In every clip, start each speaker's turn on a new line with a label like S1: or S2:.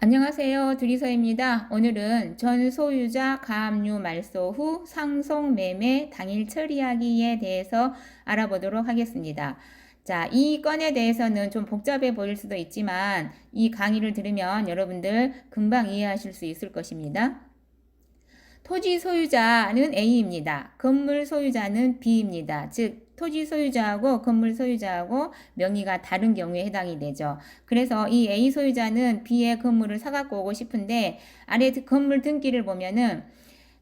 S1: 안녕하세요. 두리서입니다. 오늘은 전 소유자 가압류 말소 후 상속 매매 당일 처리하기에 대해서 알아보도록 하겠습니다. 자, 이 건에 대해서는 좀 복잡해 보일 수도 있지만 이 강의를 들으면 여러분들 금방 이해하실 수 있을 것입니다. 토지 소유자는 A입니다. 건물 소유자는 B입니다. 즉 토지 소유자하고 건물 소유자하고 명의가 다른 경우에 해당이 되죠. 그래서 이 A 소유자는 B의 건물을 사갖고 오고 싶은데 아래 건물 등기를 보면은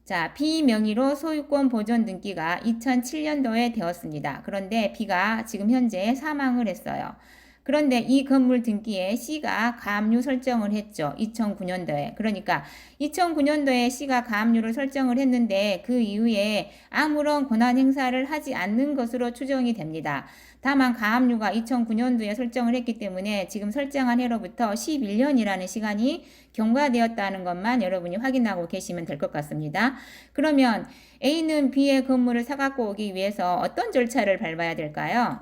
S1: 자, B 명의로 소유권 보존 등기가 2007년도에 되었습니다. 그런데 B가 지금 현재 사망을 했어요. 그런데 이 건물 등기에 C가 가압류 설정을 했죠. 2009년도에. 그러니까 2009년도에 C가 가압류를 설정을 했는데 그 이후에 아무런 권한 행사를 하지 않는 것으로 추정이 됩니다. 다만 가압류가 2009년도에 설정을 했기 때문에 지금 설정한 해로부터 11년이라는 시간이 경과되었다는 것만 여러분이 확인하고 계시면 될 것 같습니다. 그러면 A는 B의 건물을 사갖고 오기 위해서 어떤 절차를 밟아야 될까요?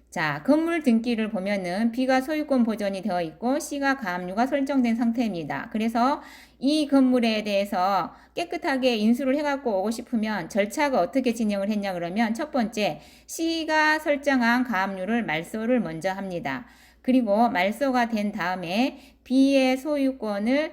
S1: 자, 건물 등기를 보면은 B가 소유권 보존이 되어 있고 C가 가압류가 설정된 상태입니다. 그래서 이 건물에 대해서 깨끗하게 인수를 해갖고 오고 싶으면 절차가 어떻게 진행을 했냐 그러면 첫 번째 C가 설정한 가압류를 말소를 먼저 합니다. 그리고 말소가 된 다음에 B의 소유권을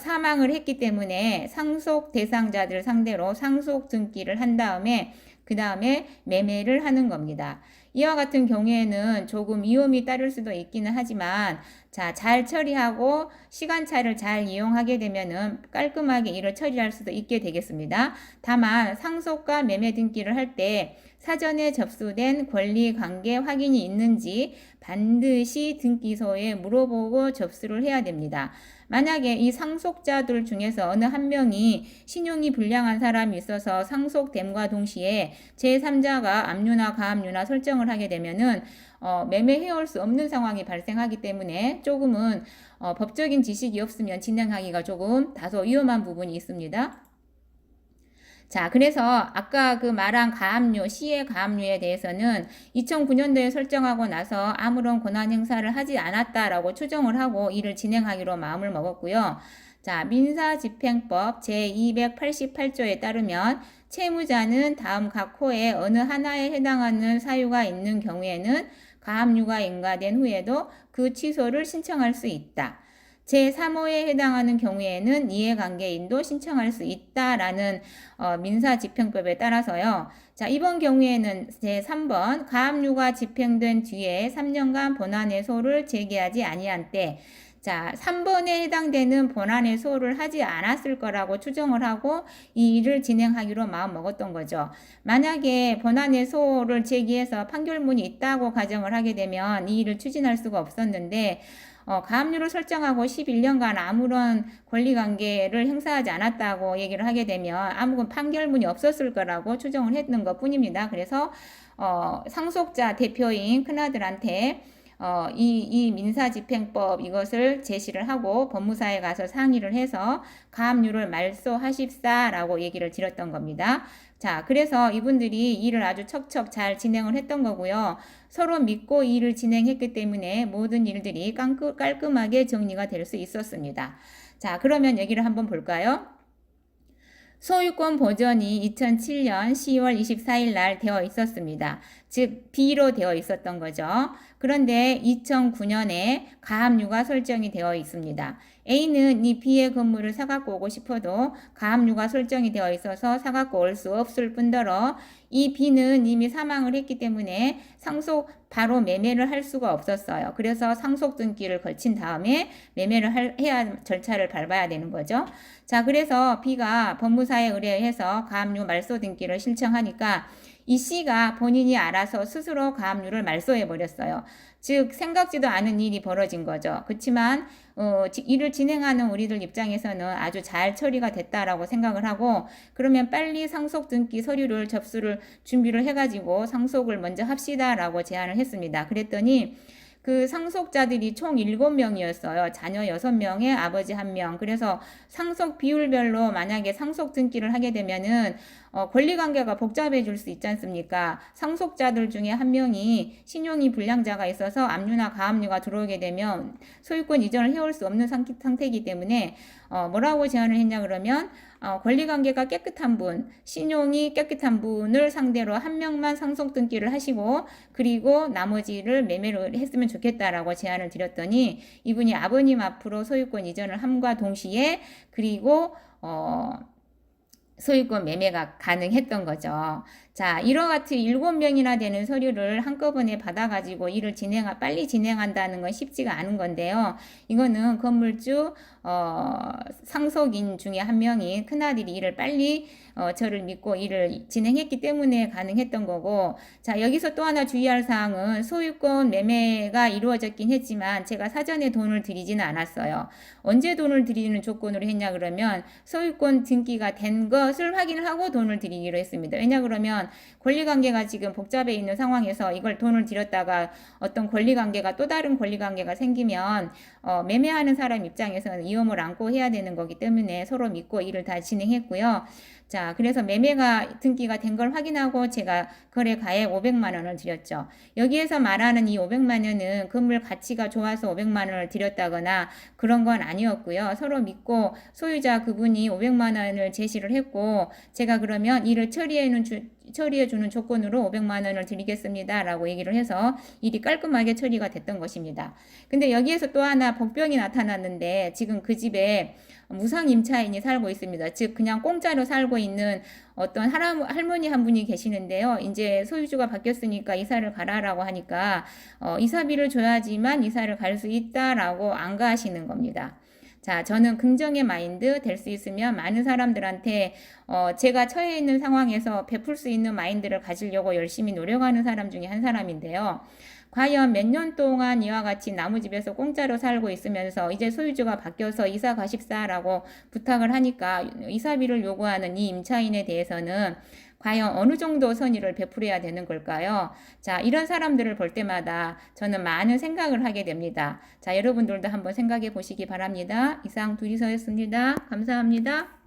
S1: 사망을 했기 때문에 상속 대상자들 상대로 상속 등기를 한 다음에 그 다음에 매매를 하는 겁니다. 이와 같은 경우에는 조금 위험이 따를 수도 있기는 하지만 자, 잘 처리하고 시간차를 잘 이용하게 되면은 깔끔하게 일을 처리할 수도 있게 되겠습니다. 다만 상속과 매매 등기를 할 때 사전에 접수된 권리관계 확인이 있는지 반드시 등기소에 물어보고 접수를 해야 됩니다. 만약에 이 상속자들 중에서 어느 한 명이 신용이 불량한 사람이 있어서 상속됨과 동시에 제3자가 압류나 가압류나 설정을 하게 되면은 매매해올 수 없는 상황이 발생하기 때문에 조금은 법적인 지식이 없으면 진행하기가 조금 다소 위험한 부분이 있습니다. 자, 그래서 아까 그 말한 가압류, C의 가압류에 대해서는 2009년도에 설정하고 나서 아무런 권한 행사를 하지 않았다라고 추정을 하고 일을 진행하기로 마음을 먹었고요. 자, 민사집행법 제288조에 따르면 채무자는 다음 각 호에 어느 하나에 해당하는 사유가 있는 경우에는 가압류가 인가된 후에도 그 취소를 신청할 수 있다. 제3호에 해당하는 경우에는 이해관계인도 신청할 수 있다라는 민사집행법에 따라서요. 자, 이번 경우에는 제3번 가압류가 집행된 뒤에 3년간 본안해소를 제기하지 아니한 때 자, 3번에 해당되는 본안해소를 하지 않았을 거라고 추정을 하고 이 일을 진행하기로 마음 먹었던 거죠. 만약에 본안해소를 제기해서 판결문이 있다고 가정을 하게 되면 이 일을 추진할 수가 없었는데 가압류를 설정하고 11년간 아무런 권리관계를 행사하지 않았다고 얘기를 하게 되면 아무런 판결문이 없었을 거라고 추정을 했는 것 뿐입니다. 그래서 상속자 대표인 큰아들한테 이 민사집행법 이것을 제시를 하고 법무사에 가서 상의를 해서 가압류를 말소하십사라고 얘기를 드렸던 겁니다. 자, 그래서 이분들이 일을 아주 척척 잘 진행을 했던 거고요. 서로 믿고 일을 진행했기 때문에 모든 일들이 깔끔하게 정리가 될 수 있었습니다. 자, 그러면 얘기를 한번 볼까요? 소유권 보전이 2007년 10월 24일 날 되어 있었습니다. 즉 B로 되어 있었던 거죠. 그런데 2009년에 가압류가 설정이 되어 있습니다. A는 이 B의 건물을 사갖고 오고 싶어도 가압류가 설정이 되어 있어서 사갖고 올 수 없을 뿐더러 이 B는 이미 사망을 했기 때문에 상속 바로 매매를 할 수가 없었어요. 그래서 상속 등기를 거친 다음에 매매를 해야 절차를 밟아야 되는 거죠. 자, 그래서 B가 법무사에 의뢰해서 가압류 말소 등기를 신청하니까 이 C가 본인이 알아서 스스로 가압류를 말소해 버렸어요. 즉 생각지도 않은 일이 벌어진 거죠. 그렇지만 일을 진행하는 우리들 입장에서는 아주 잘 처리가 됐다라고 생각을 하고 그러면 빨리 상속 등기 서류를 접수를 준비를 해가지고 상속을 먼저 합시다라고 제안을 했습니다. 그랬더니 그 상속자들이 총 7명이었어요. 자녀 6명에 아버지 1명. 그래서 상속 비율별로 만약에 상속 등기를 하게 되면은 권리관계가 복잡해질 수 있지 않습니까? 상속자들 중에 한 명이 신용이 불량자가 있어서 압류나 가압류가 들어오게 되면 소유권 이전을 해올 수 없는 상태이기 때문에 뭐라고 제안을 했냐 그러면 권리관계가 깨끗한 분, 신용이 깨끗한 분을 상대로 한 명만 상속 등기를 하시고 그리고 나머지를 매매를 했으면 좋겠다라고 제안을 드렸더니 이분이 아버님 앞으로 소유권 이전을 함과 동시에 그리고 소유권 매매가 가능했던 거죠. 자, 이와 같이 7명이나 되는 서류를 한꺼번에 받아가지고 일을 빨리 진행한다는 건 쉽지가 않은 건데요. 이거는 건물주, 상속인 중에 한 명이 큰아들이 일을 빨리 저를 믿고 일을 진행했기 때문에 가능했던 거고, 자, 여기서 또 하나 주의할 사항은 소유권 매매가 이루어졌긴 했지만 제가 사전에 돈을 드리지는 않았어요. 언제 돈을 드리는 조건으로 했냐 그러면 소유권 등기가 된 것을 확인을 하고 돈을 드리기로 했습니다. 왜냐 그러면 권리관계가 지금 복잡해 있는 상황에서 이걸 돈을 들였다가 어떤 권리관계가 또 다른 권리관계가 생기면 매매하는 사람 입장에서는 위험을 안고 해야 되는 거기 때문에 서로 믿고 일을 다 진행했고요. 자, 그래서 매매가 등기가 된 걸 확인하고 제가 거래가액 500만 원을 드렸죠. 여기에서 말하는 이 500만 원은 건물 가치가 좋아서 500만 원을 드렸다거나 그런 건 아니었고요. 서로 믿고 소유자 그분이 500만 원을 제시를 했고 제가 그러면 이를 처리해주는 조건으로 500만 원을 드리겠습니다 라고 얘기를 해서 일이 깔끔하게 처리가 됐던 것입니다. 근데 여기에서 또 하나 복병이 나타났는데 지금 그 집에 무상임차인이 살고 있습니다. 즉 그냥 공짜로 살고 있는 어떤 할머니 한 분이 계시는데요. 이제 소유주가 바뀌었으니까 이사를 가라라고 하니까 이사비를 줘야지만 이사를 갈 수 있다라고 안 가시는 겁니다. 자, 저는 긍정의 마인드 될 수 있으면 많은 사람들한테 제가 처해 있는 상황에서 베풀 수 있는 마인드를 가지려고 열심히 노력하는 사람 중에 한 사람인데요. 과연 몇 년 동안 이와 같이 나무집에서 공짜로 살고 있으면서 이제 소유주가 바뀌어서 이사 가십사라고 부탁을 하니까 이사비를 요구하는 이 임차인에 대해서는 과연 어느 정도 선의를 베풀어야 되는 걸까요? 자, 이런 사람들을 볼 때마다 저는 많은 생각을 하게 됩니다. 자, 여러분들도 한번 생각해 보시기 바랍니다. 이상 둘이서였습니다. 감사합니다.